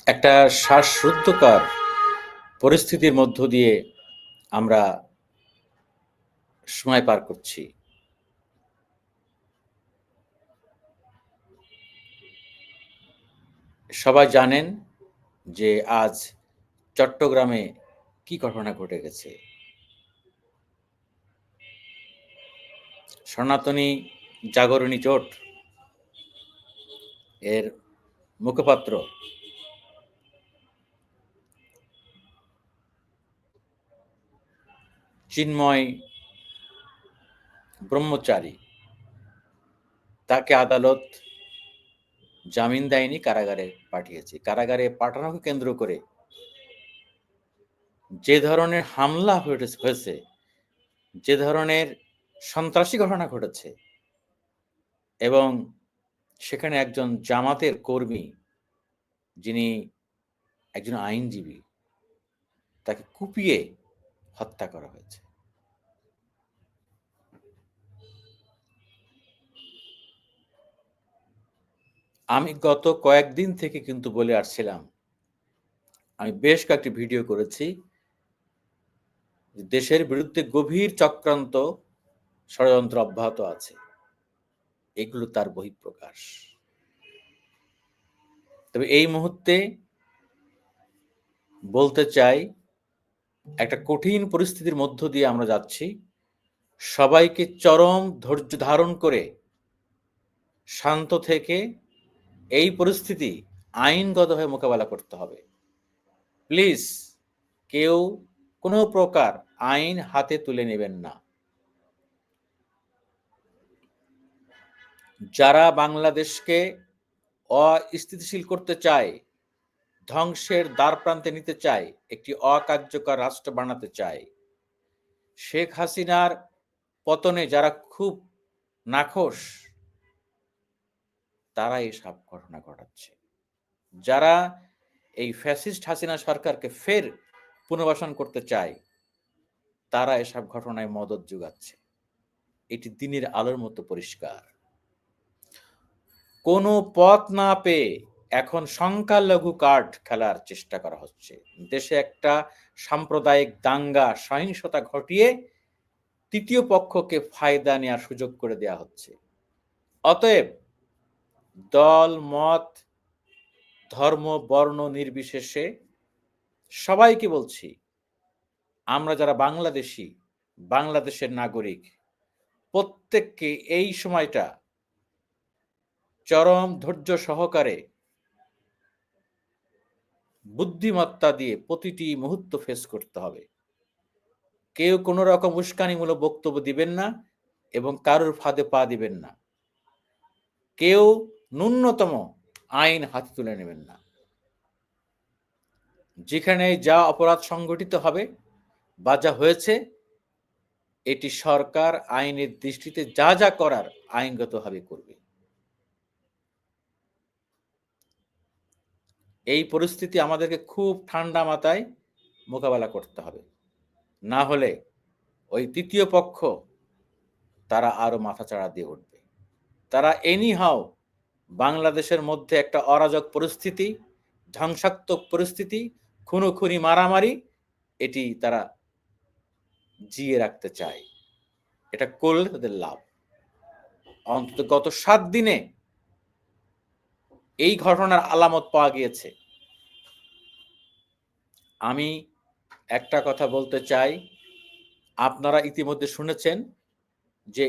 একটা শ্বাসরুদ্ধকর পরিস্থিতির মধ্য দিয়ে আমরা সময় পার করছি। সবাই জানেন যে আজ চট্টগ্রামে কি ঘটনা ঘটে গেছে। সনাতনী জাগরণী জোট এর মুখপাত্র চিন্ময় ব্রহ্মচারী, তাকে আদালত জামিন দেয়নি, কারাগারে পাঠিয়েছে। কারাগারে পাঠানোকে কেন্দ্র করে যে ধরনের হামলা হয়েছে, যে ধরনের সন্ত্রাসী ঘটনা ঘটেছে, এবং সেখানে একজন জামাতের কর্মী, যিনি একজন আইনজীবী, তাকে কুপিয়ে হত্যা করা হয়েছে। আমি গত কয়েকদিন থেকে কিন্তু বলে আসছিলাম, আমি বেশ কয়েকটি ভিডিও করেছি, দেশের বিরুদ্ধে গভীর চক্রান্ত, ষড়যন্ত্র অব্যাহত আছে। এগুলো তার বহিঃপ্রকাশ। তবে এই মুহূর্তে বলতে চাই, একটা কঠিন পরিস্থিতির মধ্য দিয়ে আমরা যাচ্ছি। সবাইকে চরম ধৈর্য ধারণ করে শান্ত থেকে এই পরিস্থিতি আইনগতভাবে মোকাবেলা করতে হবে। প্লিজ কেউ কোনো প্রকার আইন হাতে তুলে নেবেন না। যারা বাংলাদেশকে অস্থিতিশীল করতে চায়, ধ্বংসের দ্বারপ্রান্তে নিতে চায়, একটি অকার্যকর রাষ্ট্র বানাতে চায়, শেখ হাসিনার পতনে যারা খুব নাখোশ, তারা এসব ঘটনা ঘটাচ্ছে। যারা এই ফ্যাসিস্ট হাসিনা সরকারকে ফের পুনর্বাসন করতে চায়, তারা এসব ঘটনায় মদদ যোগাচ্ছে। এটি দিনের আলোর মতো পরিষ্কার। কোনো পথ না পেয়ে এখন সংখ্যালঘু কার্ড খেলার চেষ্টা করা হচ্ছে। দেশে একটা সাম্প্রদায়িক দাঙ্গা, সহিংসতা ঘটিয়ে তৃতীয় পক্ষকে ফায়দা নেওয়ার সুযোগ করে দেয়া হচ্ছে। অতএব দল, মত, ধর্ম, বর্ণ নির্বিশেষে সবাইকে বলছি, আমরা যারা বাংলাদেশী, বাংলাদেশের নাগরিক, প্রত্যেককে এই সময়টা চরম ধৈর্য সহকারে, বুদ্ধিমত্তা দিয়ে প্রতিটি মুহূর্ত ফেস করতে হবে। কেউ কোনো রকম উস্কানিমূলক বক্তব্য দিবেন না এবং কারোর ফাঁদে পা দিবেন না। কেউ ন্যূনতম আইন হাতে তুলে নেবেন না। যেখানে যা অপরাধ সংঘটিত হবে বা যা হয়েছে, এটি সরকার আইনের দৃষ্টিতে যা যা করার আইনগতভাবে করবে। এই পরিস্থিতি আমাদেরকে খুব ঠান্ডা মাথায় মোকাবেলা করতে হবে। না হলে ওই তৃতীয় পক্ষ, তারা আরো মাথাচাড়া দিয়ে উঠবে। তারা এনিহাও বাংলাদেশের মধ্যে একটা অরাজক পরিস্থিতি, ধ্বংসাত্মক পরিস্থিতি, খুনোখুনি, মারামারি, এটি তারা জিয়ে রাখতে চায়। এটা করলে তাদের লাভ। অন্তত গত 7 দিনে এই ঘটনার আলামত পাওয়া গিয়েছে। আমি একটা কথা বলতে চাই, আপনারা ইতিমধ্যে শুনেছেন যে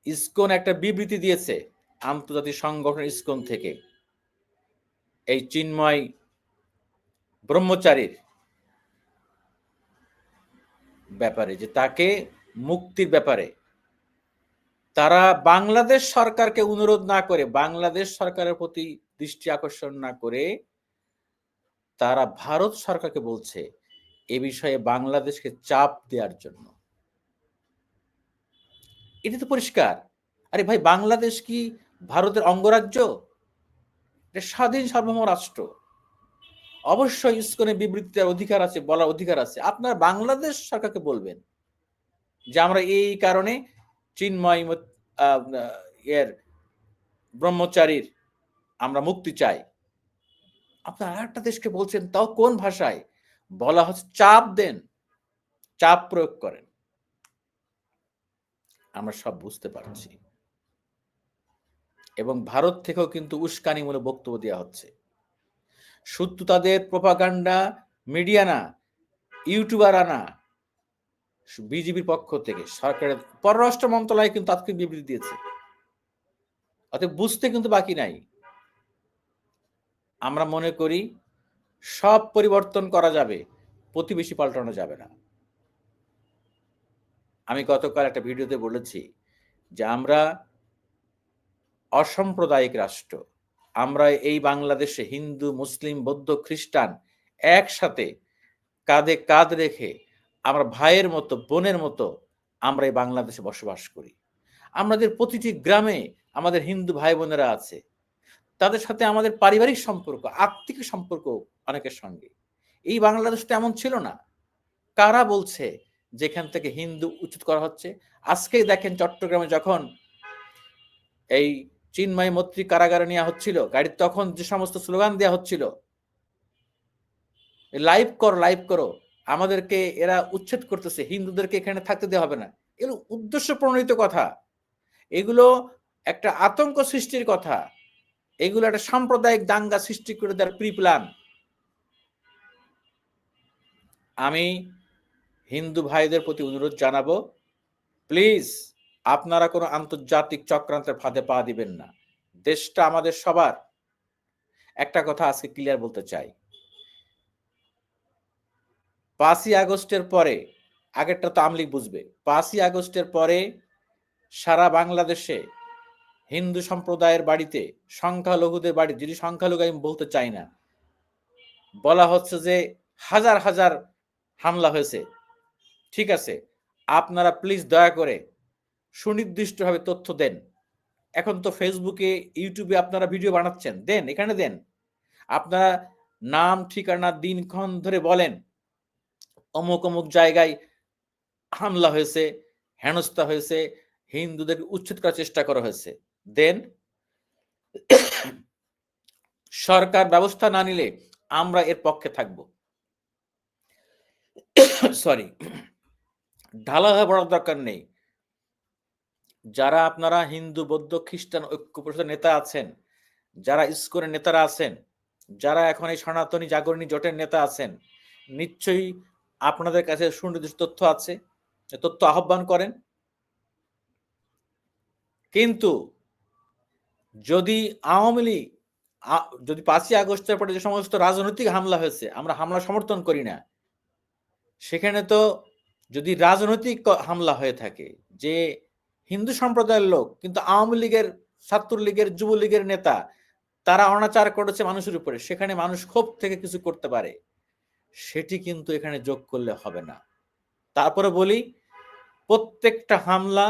ইসকন একটা বিবৃতি দিয়েছে, আন্তর্জাতিক সংগঠন ইসকন থেকে, এই চিন্ময় ব্রহ্মচারীর ব্যাপারে, যে তাকে মুক্তির ব্যাপারে তারা বাংলাদেশ সরকারকে অনুরোধ না করে, বাংলাদেশ সরকারের প্রতি দৃষ্টি আকর্ষণ না করে, তারা ভারত সরকারকে বলছে এ বিষয়ে বাংলাদেশকে চাপ দেওয়ার জন্য। এটি তো পরিষ্কার। আরে ভাই, বাংলাদেশ কি ভারতের অঙ্গরাজ্য? এটা স্বাধীন সার্বভৌম রাষ্ট্র। অবশ্যই ইসকনের বিবৃতির অধিকার আছে, বলার অধিকার আছে। আপনারা বাংলাদেশ সরকারকে বলবেন যে আমরা এই কারণে চিন্ময় এর ব্রহ্মচারীর আমরা মুক্তি চাই। আপনার আরেকটা দেশকে বলছেন, তাও কোন ভাষায়? বলা হচ্ছে চাপ দেন, চাপ প্রয়োগ করেন। আমরা সব বুঝতে পারছি। এবং ভারত থেকেও কিন্তু উস্কানিমূলক বক্তব্য দেওয়া হচ্ছে। শুধু তাদের প্রোপাগান্ডা মিডিয়া না, ইউটিউবাররা না, বিজেপির পক্ষ থেকে সরকারের পররাষ্ট্র মন্ত্রণালয় কিন্তু তাৎক্ষণিক বিবৃতি দিয়েছে। অতএব বুঝতে কিন্তু বাকি নাই। আমরা মনে করি সব পরিবর্তন করা যাবে, প্রতিবেশী পাল্টানো যাবে না। আমি গতকাল একটা ভিডিওতে বলেছি যে আমরা অসাম্প্রদায়িক রাষ্ট্র। আমরা এই বাংলাদেশে হিন্দু, মুসলিম, বৌদ্ধ, খ্রিস্টান একসাথে কাঁধে কাঁধ রেখে আমরা ভাইয়ের মতো, বোনের মতো আমরা এই বাংলাদেশে বসবাস করি। আমাদের প্রতিটি গ্রামে আমাদের হিন্দু ভাই বোনেরা আছে। তাদের সাথে আমাদের পারিবারিক সম্পর্ক, আত্মিক সম্পর্ক অনেকের সঙ্গে। এই বাংলাদেশটা এমন ছিল না। কারা বলছে যেখান থেকে হিন্দু উচ্ছেদ করা হচ্ছে? আজকেই দেখেন চট্টগ্রামে যখন এই চিন্ময় মৈত্রী কারাগারে নেওয়া হচ্ছিল, গাড়ির তখন যে সমস্ত স্লোগান দেওয়া হচ্ছিল, লাইভ করো, লাইভ করো, আমাদেরকে এরা উচ্ছেদ করতেছে, হিন্দুদেরকে এখানে থাকতে দেওয়া হবে না। এগুলো উদ্দেশ্য প্রণোদিত কথা। এগুলো একটা আতঙ্ক সৃষ্টির কথা। এগুলো একটা সাম্প্রদায়িক দাঙ্গা সৃষ্টি করে দেওয়ার প্রি প্ল্যান। আমি হিন্দু ভাইদের প্রতি অনুরোধ জানাবো, প্লিজ আপনারা কোনো আন্তর্জাতিক চক্রান্তের ফাঁদে পা দিবেন না। দেশটা আমাদের সবার। একটা কথা আজকে ক্লিয়ার বলতে চাই, 5ই আগস্টের পরে, আগেরটা তো আওয়ামী লীগ বুঝবে, 5ই আগস্টের পরে সারা বাংলাদেশে হিন্দু সম্প্রদায়ের বাড়িতে, সংখ্যালঘুদের বাড়ি, যদি সংখ্যালঘু আমি বলতে চাই না, বলা হচ্ছে যে হাজার হাজার হামলা হয়েছে। ঠিক আছে, আপনারা প্লিজ দয়া করে সুনির্দিষ্টভাবে তথ্য দেন। এখন তো ফেসবুকে, ইউটিউবে আপনারা ভিডিও বানাচ্ছেন, দেন, এখানে দেন। আপনারা নাম, ঠিকানা, দিনক্ষণ ধরে বলেন অমুক অমুক জায়গায় হামলা হয়েছে, হেনস্থা হয়েছে, হিন্দুদের উচ্ছেদ করার চেষ্টা করা হয়েছে। দেন সরকার ব্যবস্থা না নিলে আমরা এর পক্ষে থাকব। সরি, ঢালা হয়ে পড়ার দরকার নেই। যারা আপনারা হিন্দু, বৌদ্ধ, খ্রিস্টান ঐক্য পরিষদের নেতা আছেন, যারা ইসকনের নেতারা আছেন, যারা এখন এই সনাতনী জাগরণী জোটের নেতা আছেন, নিশ্চয়ই আপনাদের কাছে সুনির্দিষ্ট তথ্য আছে, তথ্য আহ্বান করেন। কিন্তু যদি আওয়ামী লীগ, যদি 5ই আগস্টের পরে যে সমস্ত রাজনৈতিক হামলা হয়েছে, আমরা হামলা সমর্থন করি না, সেখানে তো যদি রাজনৈতিক হামলা হয়ে থাকে, যে হিন্দু সম্প্রদায়ের লোক কিন্তু আওয়ামী লীগের, ছাত্রলীগের, যুবলীগের নেতা, তারা অনাচার করেছে মানুষের উপরে, সেখানে মানুষ ক্ষোভ থেকে কিছু করতে পারে, সেটি কিন্তু এখানে যোগ করলে হবে না। তারপরে বলি, প্রত্যেকটা হামলা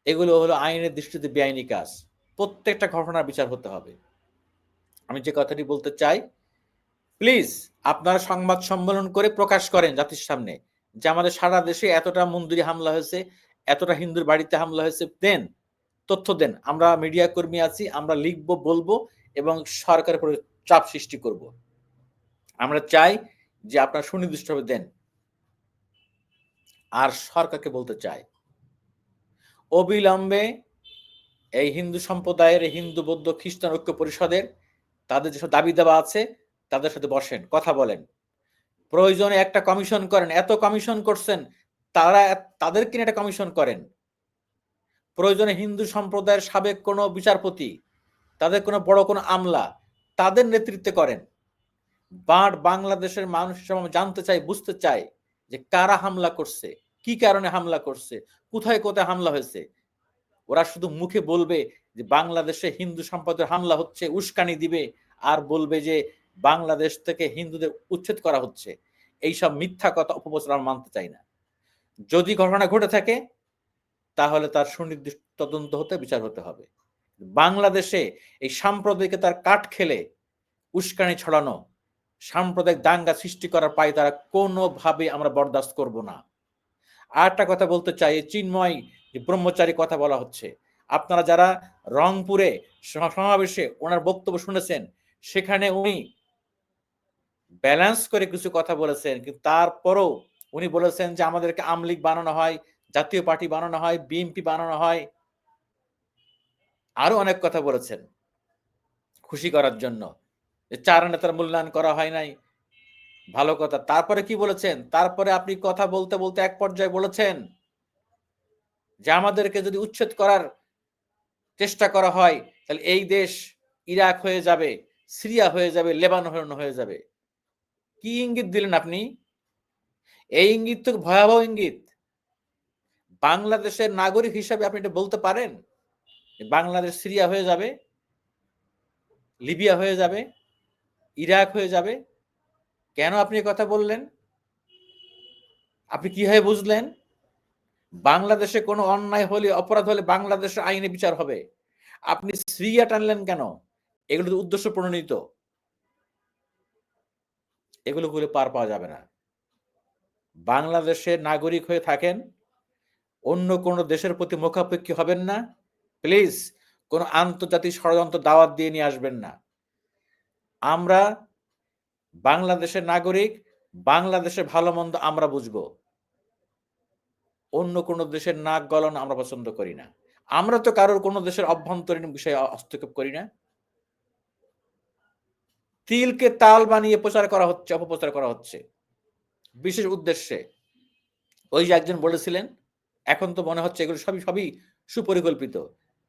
এগুলো হলো আইনের দৃষ্টিতে বেআইনি কাজ। প্রত্যেকটা ঘটনার বিচার হতে হবে। আমি যে কথাটি বলতে চাই, প্লিজ আপনারা সংবাদ সম্মেলন করে প্রকাশ করেন জাতির সামনে যে আমাদের সারা দেশে এতটা মন্দিরে হামলা হয়েছে, এতটা হিন্দুর বাড়িতে হামলা হয়েছে, দেন, তথ্য দেন। আমরা মিডিয়া কর্মী আছি, আমরা লিখবো, বলবো এবং সরকারের উপরে চাপ সৃষ্টি করব। আমরা চাই যে আপনারা সুনির্দিষ্টভাবে দেন। আর সরকারকে বলতে চাই, অবিলম্বে এই হিন্দু সম্প্রদায়ের, হিন্দু, বৌদ্ধ, খ্রিস্টান ঐক্য পরিষদের তাদের যেসব দাবি দেওয়া আছে তাদের সাথে বসেন, কথা বলেন, প্রয়োজনে একটা কমিশন করেন। এত কমিশন করছেন, তারা তাদেরকে নিয়ে একটা কমিশন করেন। প্রয়োজনে হিন্দু সম্প্রদায়ের সাবেক কোনো বিচারপতি, তাদের কোনো বড় কোনো আমলা, তাদের নেতৃত্বে করেন। বাট বাংলাদেশের মানুষ জানতে চাই, বুঝতে চাই যে কারা হামলা করছে, কি কারণে হামলা করছে, কোথায় কোথায় হামলা হয়েছে। ওরা শুধু মুখে বলবে যে বাংলাদেশে হিন্দু সম্প্রদায়ের হামলা হচ্ছে, উস্কানি দিবে, আর বলবে যে বাংলাদেশ থেকে হিন্দুদের উচ্ছেদ করা হচ্ছে। এইসব মিথ্যা কথা, অপপ্রচার আমরা মানতে চাই না। যদি ঘটনা ঘটে থাকে তাহলে তার সুনির্দিষ্ট তদন্ত হতে, বিচার হতে হবে। বাংলাদেশে এই সাম্প্রদায়িকতার কাঠ খেলে উস্কানি ছড়ানো, সাম্প্রদায়িক দাঙ্গা সৃষ্টি করার পায় তারা কোনোভাবে আমরা বরদাস্ত করব না। আর একটা কথা বলতে চাই, চিন্ময় যে ব্রহ্মচারী কথা বলা হচ্ছে, আপনারা যারা রংপুরে সমাবেশে ওনার বক্তব্য শুনেছেন, সেখানে উনি ব্যালেন্স করে কিছু কথা বলেছেন, কিন্তু তারপরও উনি বলেছেন যে আমাদেরকে আওয়ামী লীগ বানানো হয়, জাতীয় পার্টি বানানো হয়, বিএনপি বানানো হয়। আরো অনেক কথা বলেছেন খুশি করার জন্য, যে ৪ নেতার মূল্যায়ন করা হয় নাই। ভালো কথা। তারপরে কি বলেছেন? তারপরে আপনি কথা বলতে, বলতে এক পর্যায়ে বলেছেন যে আমাদেরকে যদি উচ্ছেদ করার চেষ্টা করা হয়, তাহলে এই দেশ ইরাক হয়ে যাবে, সিরিয়া হয়ে যাবে, লেবানন হয়ে যাবে। কি ইঙ্গিত দিলেন আপনি? এই ইঙ্গিত তো ভয়াবহ ইঙ্গিত। বাংলাদেশের নাগরিক হিসাবে আপনি এটা বলতে পারেন? বাংলাদেশ সিরিয়া হয়ে যাবে, লিবিয়া হয়ে যাবে, ইরাক হয়ে যাবে? কেন আপনি এ কথা বললেন? আপনি কিভাবে বুঝলেন? বাংলাদেশে কোনো অন্যায় হলে, অপরাধ হলে বাংলাদেশের আইনে বিচার হবে। আপনি সিরিয়া টানলেন কেন? এগুলো তো উদ্দেশ্য প্রণোদিত। এগুলো করে পার পাওয়া যাবে না। বাংলাদেশের নাগরিক হয়ে থাকেন, অন্য কোনো দেশের প্রতি মুখাপেক্ষী হবেন না। প্লিজ কোনো আন্তর্জাতিক ষড়যন্ত্র দাওয়াত দিয়ে নিয়ে আসবেন না। আমরা বাংলাদেশের নাগরিক, বাংলাদেশের ভালো-মন্দ আমরা বুঝবো। অন্য কোনো দেশের নাক গলানো আমরা পছন্দ করি না। আমরা তো কারোর কোনো দেশের অভ্যন্তরীণ বিষয়ে হস্তক্ষেপ করি না। তিলকে তাল বানিয়ে প্রচার করা হচ্ছে, অপপ্রচার করা হচ্ছে বিশেষ উদ্দেশ্যে। ওই যে একজন বলেছিলেন, এখন তো মনে হচ্ছে এগুলো সবই সুপরিকল্পিত।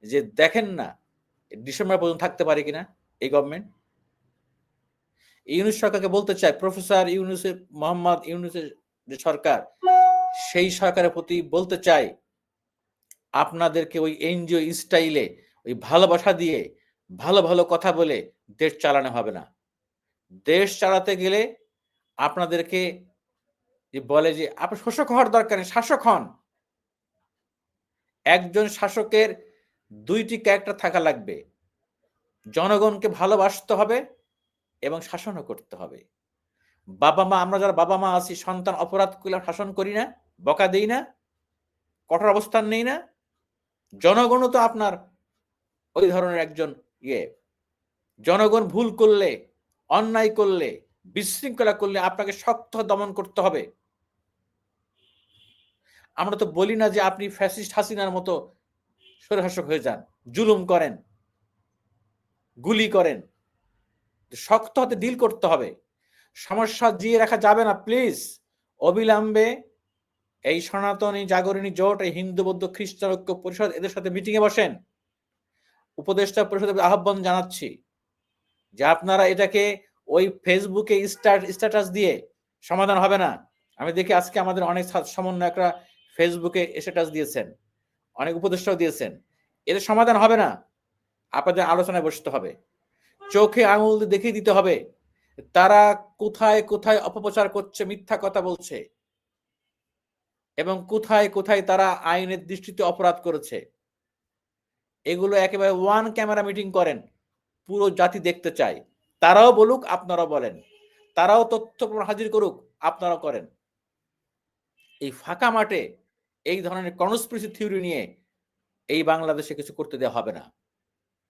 যে দেখেন না ডিসেম্বর পর্যন্ত থাকতে পারে কিনা এই গভর্নমেন্ট। ইউনূস সরকারকে বলতে চাই, প্রফেসর ইউনূসের, মোহাম্মদ ইউনূসের যে সরকার, সেই সরকারের প্রতি বলতে চাই, আপনাদেরকে ওই এনজিও স্টাইলে ওই ভালোবাসা দিয়ে ভালো, ভালো কথা বলে দেশ চালানো হবে না। দেশ চালাতে গেলে আপনাদেরকে যে বলে যে আপনি শোষক হওয়ার দরকার নেই, শাসক হন। একজন শাসকের ২ টি ক্যারেক্টার থাকা লাগবে। জনগণকে ভালোবাসতে হবে এবং শাসনও করতে হবে। বাবা-মা, আমরা যারা বাবা-মা আছি, সন্তান অপরাধ করলে শাসন করি না, বকা দেই না, কঠোর অবস্থান নেই না? জনগণও তো আপনার ওই ধরনের একজন ইয়ে। জনগণ ভুল করলে, অন্যায় করলে, বিশৃঙ্খলা করলে আপনাকে শক্ত দমন করতে হবে। আমরা তো বলি না যে আপনি ফ্যাসিস্ট হাসিনার মতো স্বৈরশাসক হয়ে যান, জুলুম করেন, গুলি করেন। শক্ত হাতে ডিল করতে হবে। সমস্যা জিয়ে রাখা যাবে না। প্লিজ অবিলম্বে এই সনাতনী জাগরণী জোট, এই হিন্দু বৌদ্ধ খ্রিস্টান ঐক্য পরিষদ, এদের সাথে মিটিং এ বসেন। উপদেষ্টা পরিষদের আহ্বান জানাচ্ছি যে আপনারা এটাকে ওই ফেসবুকে স্ট্যাটাস দিয়ে সমাধান হবে না। আমি দেখি আজকে আমাদের অনেক সমন্বয়করা ফেসবুকে স্ট্যাটাস দিয়েছেন, অনেক উপদেষ্টাও দিয়েছেন। এদের সমাধান হবে না। আপনাদের আলোচনায় বসতে হবে, চোখে আঙুল দেখিয়ে দিতে হবে তারা কোথায় কোথায় অপপ্রচার করছে, মিথ্যা কথা বলছে, এবং কোথায় কোথায় তারা আইনের দৃষ্টিতে অপরাধ করেছে। এগুলো একেবারে ওয়ান ক্যামেরা মিটিং করেন, পুরো জাতি দেখতে চায়। তারাও বলুক, আপনারাও বলেন। তারাও তথ্য হাজির করুক, আপনারাও করেন। এই ফাঁকা মাঠে এই ধরনের কনস্পিরেসি থিওরি নিয়ে এই বাংলাদেশে কিছু করতে দেওয়া হবে না।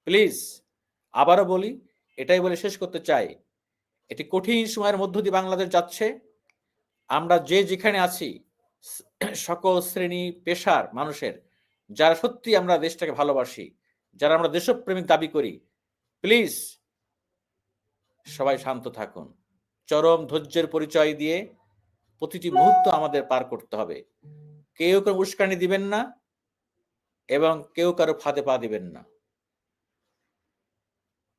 প্লিজ আবারও বলি, এটাই বলে শেষ করতে চাই, এটি কঠিন সময়ের মধ্য দিয়ে বাংলাদেশ যাচ্ছে। আমরা যে যেখানে আছি, সকল শ্রেণী পেশার মানুষের, যারা সত্যি আমরা দেশটাকে ভালোবাসি, যারা আমরা দেশপ্রেমিক দাবি করি, প্লিজ সবাই শান্ত থাকুন। চরম ধৈর্যের পরিচয় দিয়ে প্রতিটি মুহূর্ত আমাদের পার করতে হবে। কেউ কেউ উস্কানি দিবেন না এবং কেউ কারো ফাঁদে পা দিবেন না।